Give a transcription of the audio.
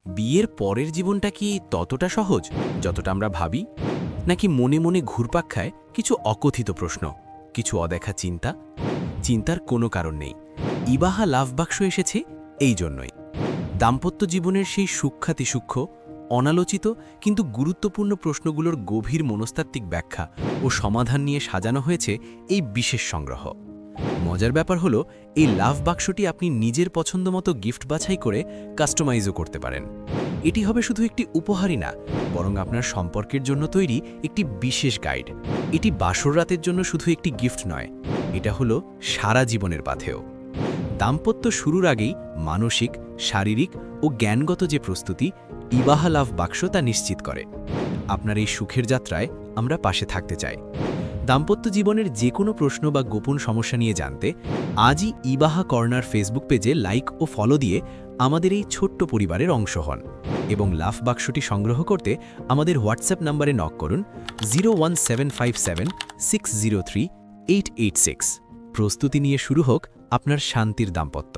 বিয়ের পরের জীবনটা কি ততটা সহজ যতটা আমরা ভাবি, নাকি মনে মনে ঘুরপাক খায় কিছু অকথিত প্রশ্ন, কিছু অদেখা চিন্তার কোনো কারণ নেই। ইবাহা লাভ বাক্স এসেছে এই জন্যই। দাম্পত্য জীবনের সেই সূক্ষ্ম অনালোচিত কিন্তু গুরুত্বপূর্ণ প্রশ্নগুলোর গভীর মনস্তাত্ত্বিক ব্যাখ্যা ও সমাধান নিয়ে সাজানো হয়েছে এই বিশেষ সংগ্রহ। মজার ব্যাপার হলো, এই লাভ বাক্সটি আপনি নিজের পছন্দমতো গিফট বাছাই করে কাস্টমাইজও করতে পারেন। এটি হবে শুধু একটি উপহারই না, বরং আপনার সম্পর্কের জন্য তৈরি একটি বিশেষ গাইড। এটি বাসর রাতের জন্য শুধু একটি গিফট নয়, এটা হলো সারা জীবনের পাথেয়। দাম্পত্য শুরুর আগেই মানসিক, শারীরিক ও জ্ঞানগত যে প্রস্তুতি ইবাহা লাভ বাক্স তা নিশ্চিত করে। আপনার এই সুখের যাত্রায় আমরা পাশে থাকতে চাই। দাম্পত্য জীবনের যে কোনো প্রশ্ন বা গোপন সমস্যা নিয়ে জানতে আজই ইবাহা কর্নার ফেসবুক পেজে লাইক ও ফলো দিয়ে আমাদের এই ছোট্ট পরিবারের অংশ হন, এবং লাভ বাক্সটি সংগ্রহ করতে আমাদের হোয়াটসঅ্যাপ নম্বরে নক করুন 01757603886। প্রস্তুতি নিয়ে শুরু হোক আপনার শান্তির দাম্পত্য।